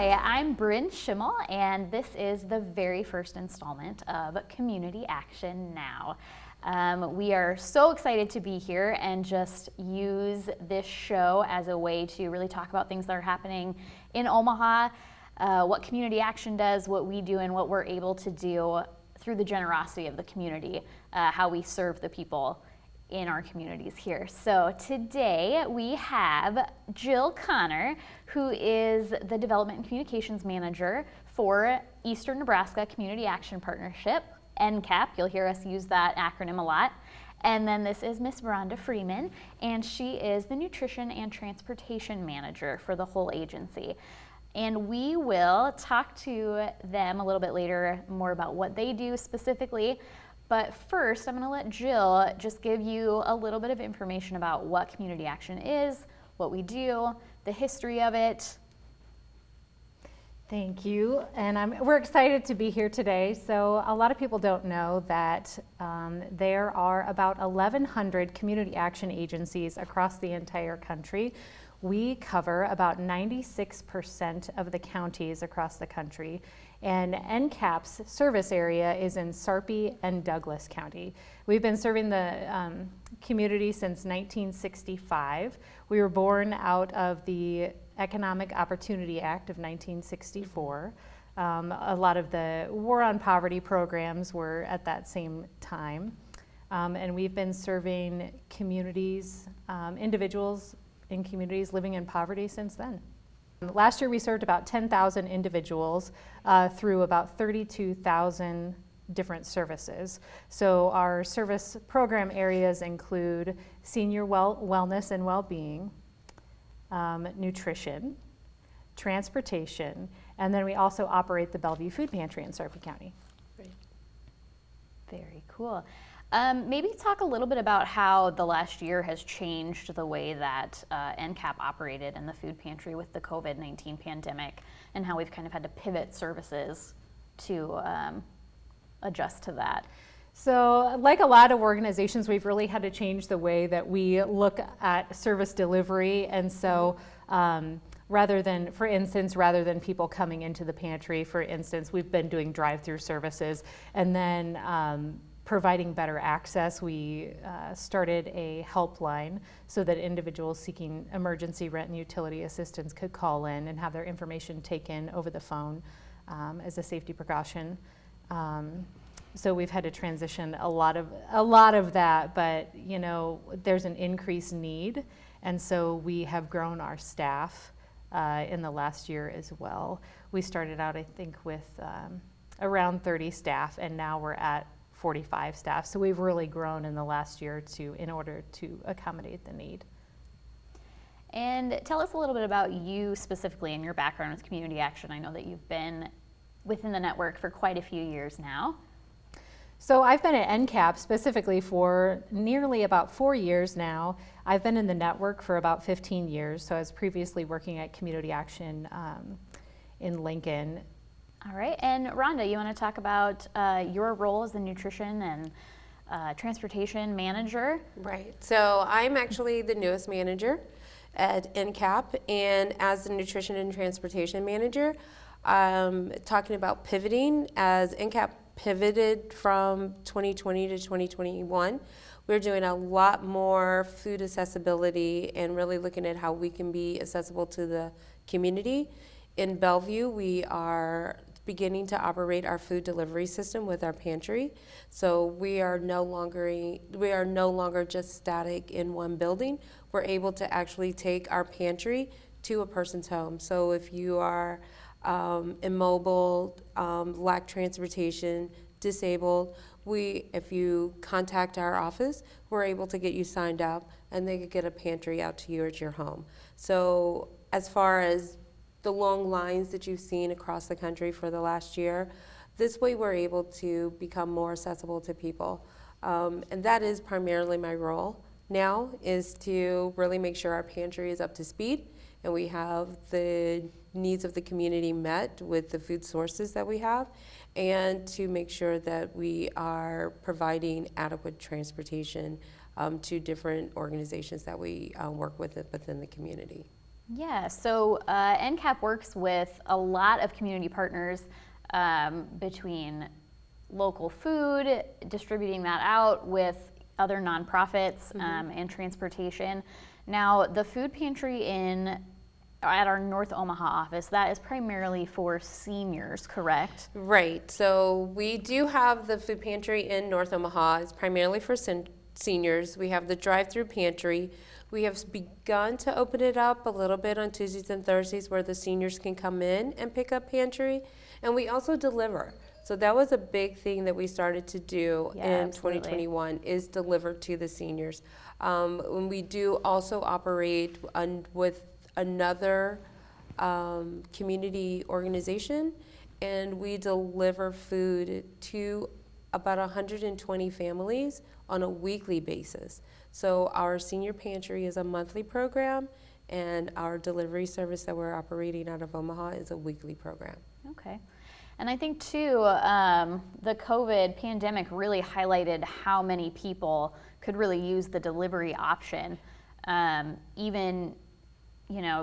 Hi, I'm Brynn Shimel, and this is the very first installment of Community Action Now. We are so excited to be here and just use this show as a way to really talk about things that are happening in Omaha, what Community Action does, what we do, and what we're able to do through the generosity of the community, how we serve the people in our communities here. So today we have Jill Connor, who is the Development and Communications Manager for Eastern Nebraska Community Action Partnership, NCAP. You'll hear us use that acronym a lot. And then this is Miss Rhonda Freeman, and she is the Nutrition and Transportation Manager for the whole agency. And we will talk to them a little bit later more about what they do specifically. But first, I'm going to let Jill just give you a little bit of information about what Community Action is, what we do, the history of it. Thank you, and we're excited to be here today. So a lot of people don't know that there are about 1,100 community action agencies across the entire country. We cover about 96% of the counties across the country, and NCAP's service area is in Sarpy and Douglas County. We've been serving the community since 1965. We were born out of the Economic Opportunity Act of 1964. A lot of the War on Poverty programs were at that same time. And we've been serving communities, individuals in communities living in poverty since then. Last year we served about 10,000 individuals through about 32,000 different services. So our service program areas include senior wellness and well-being, nutrition, transportation, and then we also operate the Bellevue Food Pantry in Sarpy County. Great. Very cool. Maybe talk a little bit about how the last year has changed the way that NCAP operated in the food pantry with the COVID-19 pandemic, and how we've kind of had to pivot services to adjust to that. So like a lot of organizations, we've really had to change the way that we look at service delivery. And so rather than people coming into the pantry, for instance, we've been doing drive-through services. And then providing better access, we started a helpline so that individuals seeking emergency rent and utility assistance could call in and have their information taken over the phone as a safety precaution. So we've had to transition a lot of that, but you know, there's an increased need, and so we have grown our staff in the last year as well. We started out, I think, with around 30 staff, and now we're at 45 staff. So we've really grown in the last year in order to accommodate the need. And tell us a little bit about you specifically and your background with Community Action. I know that you've been within the network for quite a few years now. So I've been at NCAP specifically for nearly about 4 years now. I've been in the network for about 15 years. So I was previously working at Community Action in Lincoln. All right, and Rhonda, you want to talk about your role as the nutrition and transportation manager? Right, so I'm actually the newest manager at NCAP, and as the nutrition and transportation manager, talking about pivoting, as NCAP pivoted from 2020 to 2021, we're doing a lot more food accessibility and really looking at how we can be accessible to the community. In Bellevue, we are beginning to operate our food delivery system with our pantry. So we are no longer just static in one building. We're able to actually take our pantry to a person's home. So if you are immobile, lack transportation, disabled, if you contact our office, we're able to get you signed up, and they could get a pantry out to you at your home. So as far as the long lines that you've seen across the country for the last year, this way we're able to become more accessible to people. And that is primarily my role now, is to really make sure our pantry is up to speed and we have the needs of the community met with the food sources that we have, and to make sure that we are providing adequate transportation to different organizations that we work with within the community. Yeah, so NCAP works with a lot of community partners between local food, distributing that out with other nonprofits and transportation. Now, the food pantry at our North Omaha office, that is primarily for seniors, correct? Right. So we do have the food pantry in North Omaha. It's primarily for seniors. We have the drive-through pantry. We have begun to open it up a little bit on Tuesdays and Thursdays where the seniors can come in and pick up pantry. And we also deliver. So that was a big thing that we started to do Yeah, in absolutely. 2021 is deliver to the seniors. And we do also operate with another community organization, and we deliver food to about 120 families on a weekly basis. So our senior pantry is a monthly program, and our delivery service that we're operating out of Omaha is a weekly program. Okay. And I think too, the COVID pandemic really highlighted how many people could really use the delivery option. Even,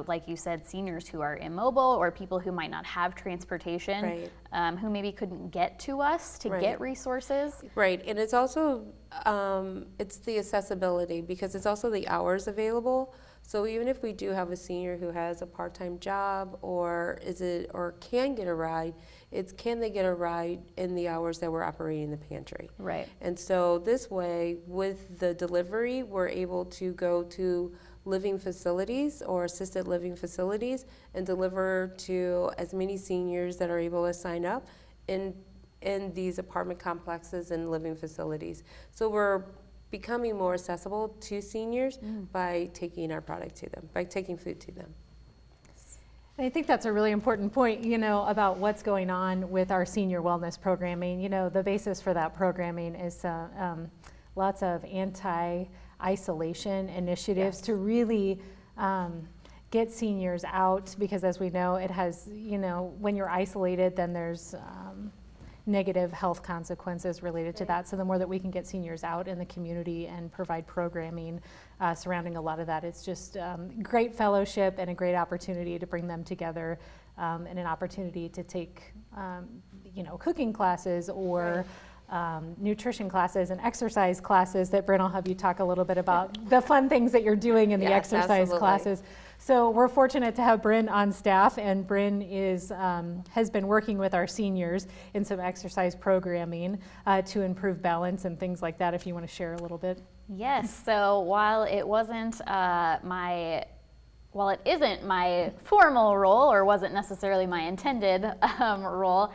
like you said, seniors who are immobile or people who might not have transportation, Right. who maybe couldn't get to us to Right. get resources. Right, and it's also, it's the accessibility because it's also the hours available. So even if we do have a senior who has a part-time job or can get a ride, it's can they get a ride in the hours that we're operating the pantry. Right. And so this way, with the delivery, we're able to go to living facilities or assisted living facilities and deliver to as many seniors that are able to sign up in these apartment complexes and living facilities. So we're becoming more accessible to seniors by taking our product to them, by taking food to them. And I think that's a really important point, about what's going on with our senior wellness programming. The basis for that programming is lots of anti-isolation initiatives Yes. to really get seniors out, because as we know, it has, when you're isolated, then there's negative health consequences related to that. So the more that we can get seniors out in the community and provide programming surrounding a lot of that, it's just great fellowship and a great opportunity to bring them together, and an opportunity to take, cooking classes or nutrition classes and exercise classes that Brynn will have you talk a little bit about the fun things that you're doing in the Yes, exercise absolutely. classes. So we're fortunate to have Brynn on staff, and Brynn has been working with our seniors in some exercise programming to improve balance and things like that, if you want to share a little bit. Yes, so while it isn't my formal role or wasn't necessarily my intended role,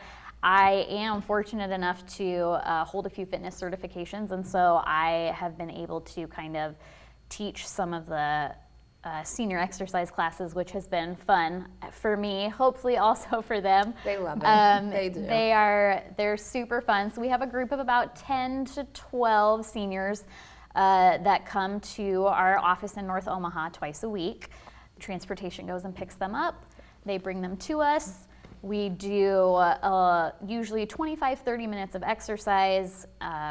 I am fortunate enough to hold a few fitness certifications, and so I have been able to kind of teach some of the senior exercise classes, which has been fun for me, hopefully also for them. They love it. They do. They're super fun. So we have a group of about 10 to 12 seniors that come to our office in North Omaha twice a week. Transportation goes and picks them up. They bring them to us. We do usually 25-30 minutes of exercise.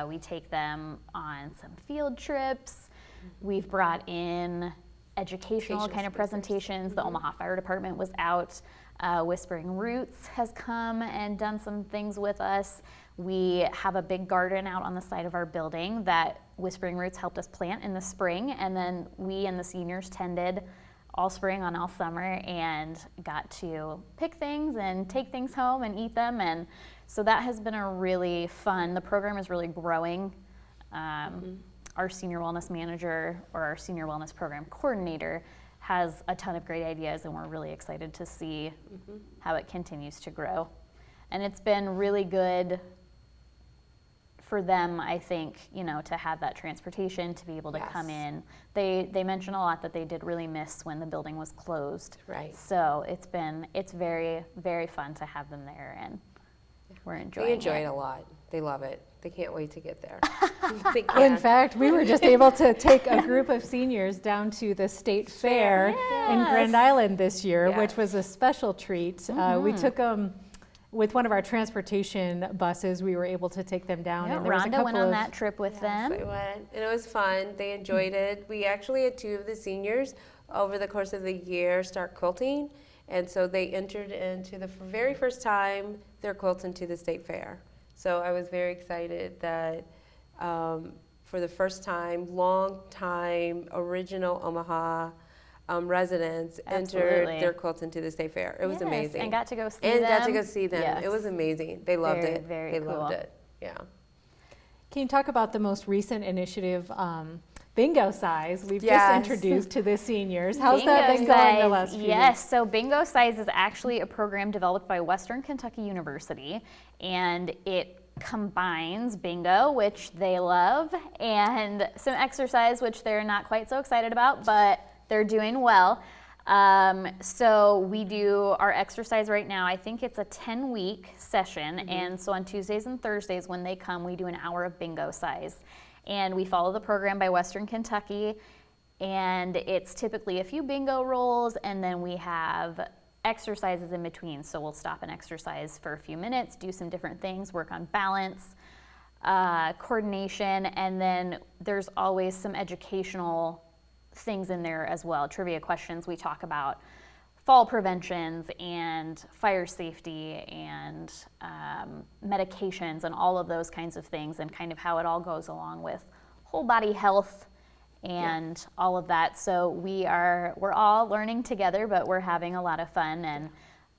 We take them on some field trips. We've brought in educational kind of presentations. The Omaha Fire Department was out. Whispering Roots has come and done some things with us. We have a big garden out on the side of our building that Whispering Roots helped us plant in the spring, and then we and the seniors tended all spring on all summer and got to pick things and take things home and eat them, and so that has been a really fun. The program is really growing. Our senior wellness manager or our senior wellness program coordinator has a ton of great ideas, and we're really excited to see how it continues to grow. And it's been really good for them, I think, to have that transportation, to be able to come in. They mention a lot that they did really miss when the building was closed. Right. So it's very, very fun to have them there, and we're enjoying it. They enjoy it a lot. They love it. They can't wait to get there. In fact, we were just able to take a group of seniors down to the state fair in Grand Island this year, which was a special treat. We took them with one of our transportation buses. We were able to take them down. Yeah, And there was a Rhonda couple went on of, that trip with them. They went, and it was fun. They enjoyed it. We actually had two of the seniors over the course of the year start quilting. And so they entered into the very first time their quilts into the state fair. So I was very excited that for the first time, long time, original Omaha residents entered their quilts into the state fair. It was amazing. And got to go see them. And got to go see them. Yes. It was amazing. They loved it. Very they cool. loved it. Yeah. Can you talk about the most recent initiative, Bingo Size? We've just introduced to the seniors. How's that been going the last few weeks? Yes, so Bingo Size is actually a program developed by Western Kentucky University, and it combines bingo, which they love, and some exercise, which they're not quite so excited about, but they're doing well. So we do our exercise right now. I think it's a 10-week session, and so on Tuesdays and Thursdays when they come, we do an hour of Bingo Size. And we follow the program by Western Kentucky, and it's typically a few bingo rolls, and then we have exercises in between. So we'll stop and exercise for a few minutes, do some different things, work on balance, coordination, and then there's always some educational things in there as well. Trivia questions, we talk about fall preventions and fire safety and medications and all of those kinds of things, and kind of how it all goes along with whole body health and all of that. So we're all learning together, but we're having a lot of fun, and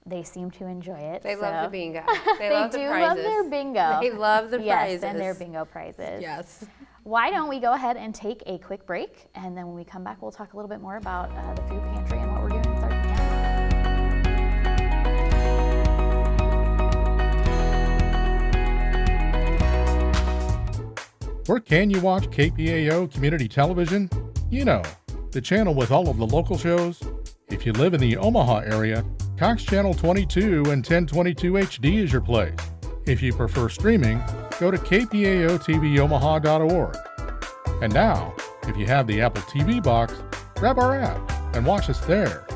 they seem to enjoy it. They love the bingo. They love do the prizes. love their bingo. They love the prizes. Yes, and their bingo prizes. Yes. Why don't we go ahead and take a quick break, and then when we come back, we'll talk a little bit more about the food pantry and what we're doing in Sarpy County. Where can you watch KPAO Community Television? You know, the channel with all of the local shows. If you live in the Omaha area, Cox Channel 22 and 1022 HD is your place. If you prefer streaming, go to kpaoTVOmaha.org. And now, if you have the Apple TV box, grab our app and watch us there.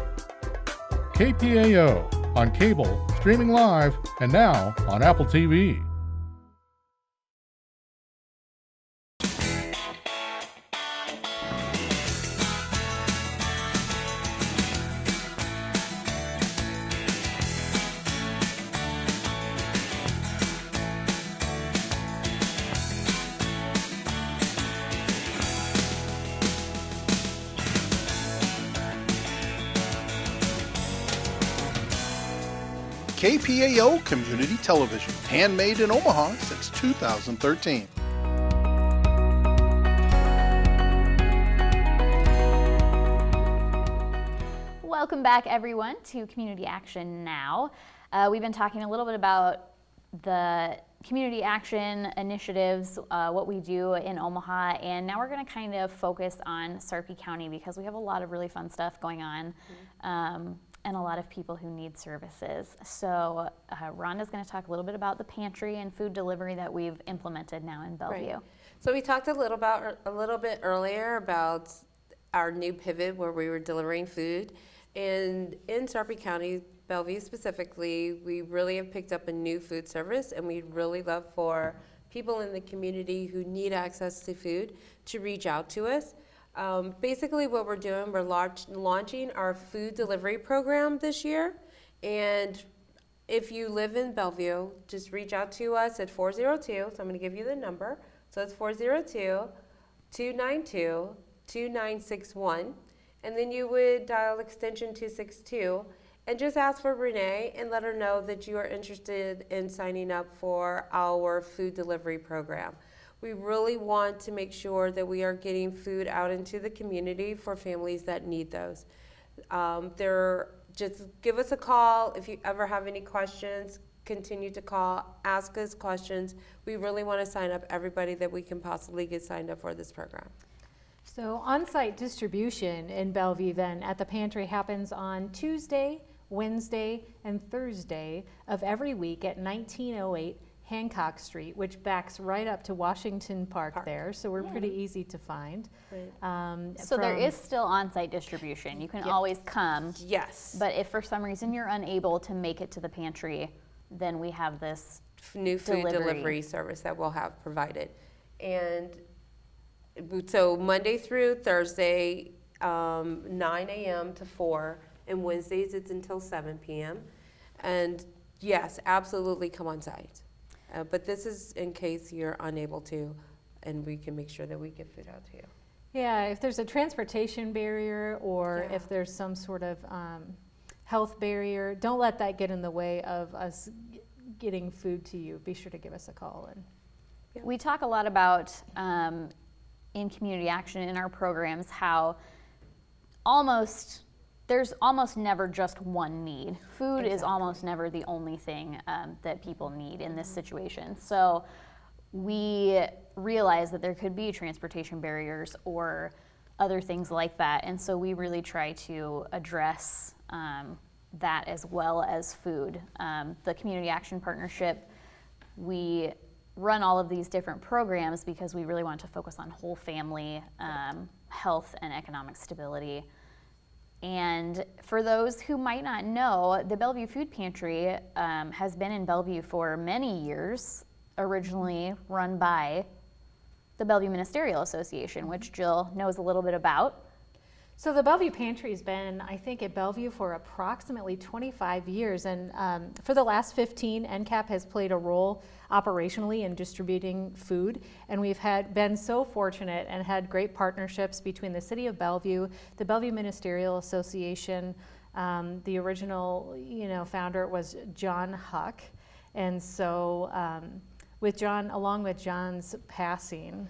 KPAO on cable, streaming live, and now on Apple TV. KPAO Community Television, handmade in Omaha since 2013. Welcome back, everyone, to Community Action Now. We've been talking a little bit about the community action initiatives, what we do in Omaha, and now we're going to kind of focus on Sarpy County because we have a lot of really fun stuff going on. And a lot of people who need services. So Rhonda's going to talk a little bit about the pantry and food delivery that we've implemented now in Bellevue. Right. So we talked a little bit earlier about our new pivot where we were delivering food. And in Sarpy County, Bellevue specifically, we really have picked up a new food service, and we'd really love for people in the community who need access to food to reach out to us. Basically what we're doing, we're launching our food delivery program this year. And if you live in Bellevue, just reach out to us at 402, so I'm gonna give you the number. So it's 402-292-2961. And then you would dial extension 262 and just ask for Renee and let her know that you are interested in signing up for our food delivery program. We really want to make sure that we are getting food out into the community for families that need those. Just give us a call if you ever have any questions. Continue to call, ask us questions. We really want to sign up everybody that we can possibly get signed up for this program. So on-site distribution in Bellevue then at the pantry happens on Tuesday, Wednesday, and Thursday of every week at 1908 Hancock Street, which backs right up to Washington Park there, so we're pretty easy to find. Right. So there is still on-site distribution. You can always come. Yes. But if for some reason you're unable to make it to the pantry, then we have this new food delivery service that we'll have provided. And so Monday through Thursday, 9 a.m. to 4, and Wednesdays it's until 7 p.m. And yes, absolutely come on site. But this is in case you're unable to, and we can make sure that we get food out to you. Yeah, if there's a transportation barrier or Yeah. if there's some sort of health barrier, don't let that get in the way of us getting food to you. Be sure to give us a call. And We talk a lot about in community action in our programs how there's almost never just one need. Food is almost never the only thing that people need in this situation. So we realize that there could be transportation barriers or other things like that. And so we really try to address that as well as food. The Community Action Partnership, we run all of these different programs because we really want to focus on whole family health and economic stability. And for those who might not know, the Bellevue Food Pantry has been in Bellevue for many years, originally run by the Bellevue Ministerial Association, which Jill knows a little bit about. so the Bellevue Pantry's been, I think, at Bellevue for approximately 25 years. And for the last 15, NCAP has played a role operationally in distributing food. And we've been so fortunate and had great partnerships between the City of Bellevue, the Bellevue Ministerial Association. The original, founder was John Huck. And so along with John's passing,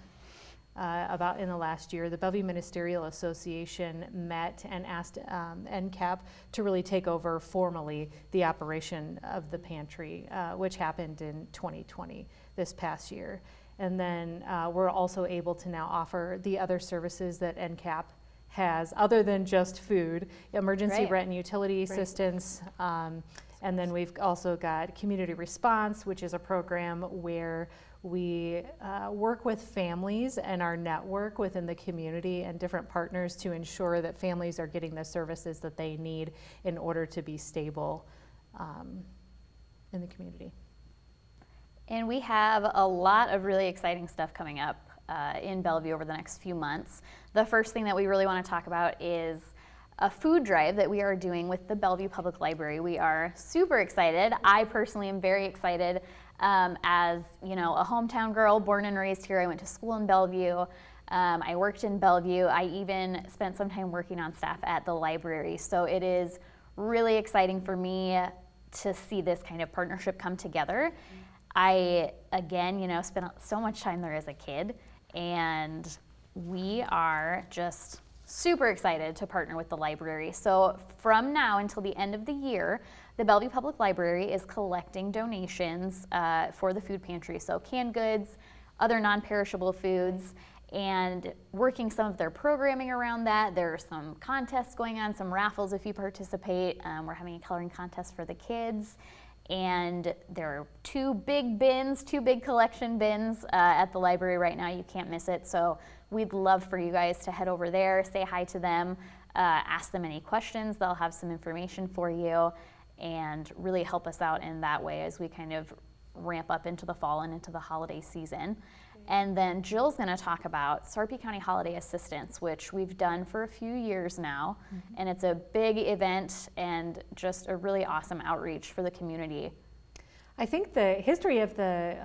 about in the last year, the Bellevue Ministerial Association met and asked NCAP to really take over formally the operation of the pantry, which happened in 2020, this past year. And then we're also able to now offer the other services that NCAP has, other than just food, emergency Right. rent and utility assistance. And then we've also got Community Response, which is a program where we work with families and our network within the community and different partners to ensure that families are getting the services that they need in order to be stable in the community. And we have a lot of really exciting stuff coming up in Bellevue over the next few months. The first thing that we really want to talk about is a food drive that we are doing with the Bellevue Public Library. We are super excited. I personally am very excited. As a hometown girl, born and raised here, I went to school in Bellevue. I worked in Bellevue. I even spent some time working on staff at the library. So it is really exciting for me to see this kind of partnership come together. I, again, spent so much time there as a kid, and we are just super excited to partner with the library. So from now until the end of the year, the Bellevue Public Library is collecting donations for the food pantry. So canned goods, other non-perishable foods, and working some of their programming around that. There are some contests going on, some raffles if you participate. We're having a coloring contest for the kids. And there are two big collection bins at the library right now. You can't miss it. So we'd love for you guys to head over there, say hi to them, ask them any questions. They'll have some information for you and really help us out in that way as we kind of ramp up into the fall and into the holiday season. And then Jill's going to talk about Sarpy County Holiday Assistance, which we've done for a few years now. And it's a big event and just a really awesome outreach for the community. I think the history of the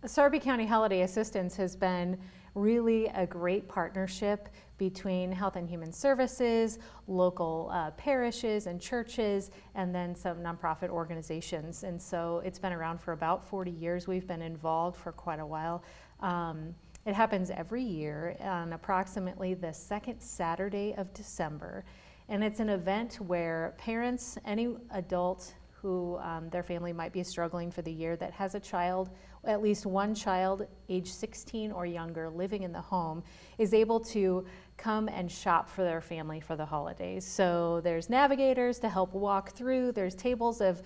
Sarpy County Holiday Assistance has been really a great partnership between Health and Human Services, local parishes and churches, and then some nonprofit organizations. And so it's been around for about 40 years. We've been involved for quite a while. It happens every year on approximately the second Saturday of December. And it's an event where parents, any adult who their family might be struggling for the year that has a child, at least one child age 16 or younger living in the home, is able to come and shop for their family for the holidays. So there's navigators to help walk through, there's tables of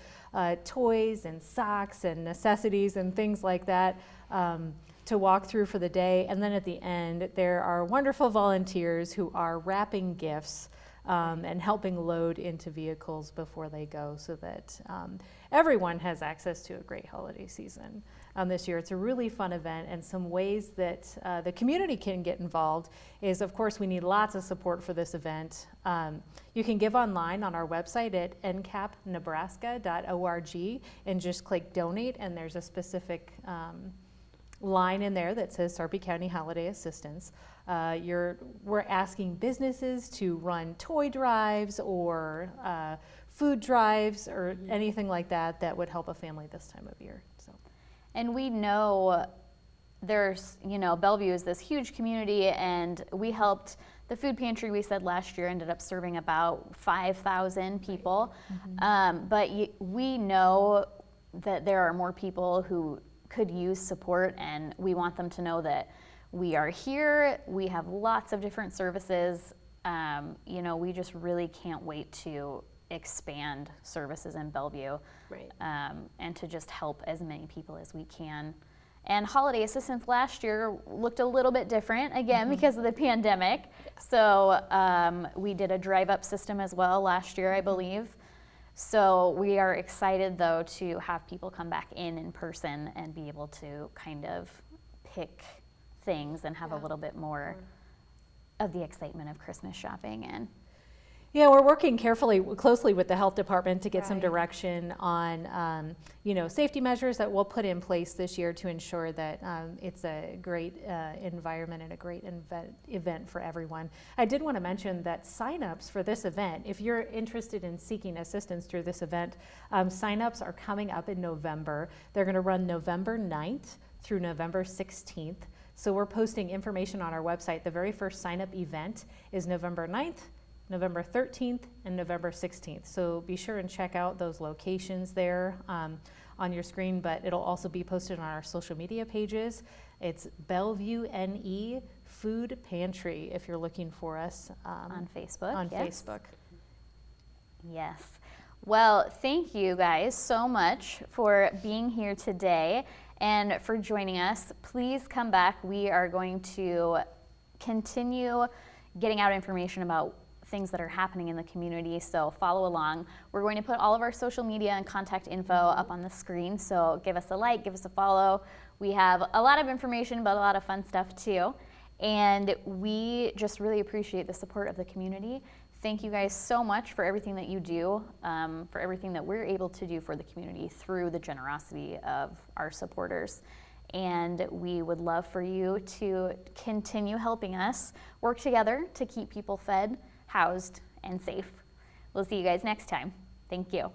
toys and socks and necessities and things like that to walk through for the day. And then at the end, there are wonderful volunteers who are wrapping gifts and helping load into vehicles before they go so that everyone has access to a great holiday season this year. It's a really fun event, and some ways that the community can get involved is, of course, we need lots of support for this event. You can give online on our website at ncapnebraska.org and just click donate, and there's a specific line in there that says Sarpy County Holiday Assistance. We're asking businesses to run toy drives or food drives or anything like that that would help a family this time of year. So. And we know there's, Bellevue is this huge community, and we helped the food pantry, we said last year, ended up serving about 5,000 people. But we know that there are more people who could use support, and we want them to know that we are here. We have lots of different services. We just really can't wait to expand services in Bellevue, Right. and to just help as many people as we can. And holiday assistance last year looked a little bit different, again, because of the pandemic. So we did a drive-up system as well last year, I believe. So we are excited, though, to have people come back in person and be able to kind of pick things and have a little bit more of the excitement of Christmas shopping. And yeah, we're working closely with the health department to get some direction on, safety measures that we'll put in place this year to ensure that it's a great environment and a great event for everyone. I did want to mention that signups for this event, if you're interested in seeking assistance through this event, signups are coming up in November. They're going to run November 9th through November 16th. So we're posting information on our website. The very first sign-up event is November 9th, November 13th, and November 16th. So be sure and check out those locations there on your screen, but it'll also be posted on our social media pages. It's Bellevue NE Food Pantry if you're looking for us on Facebook. On yes. Facebook. Yes. Well, thank you guys so much for being here today and for joining us. Please come back. We are going to continue getting out information about things that are happening in the community, so follow along. We're going to put all of our social media and contact info up on the screen, so give us a like, give us a follow. We have a lot of information, but a lot of fun stuff too. And we just really appreciate the support of the community. Thank you guys so much for everything that you do, for everything that we're able to do for the community through the generosity of our supporters. And we would love for you to continue helping us work together to keep people fed, housed, and safe. We'll see you guys next time. Thank you.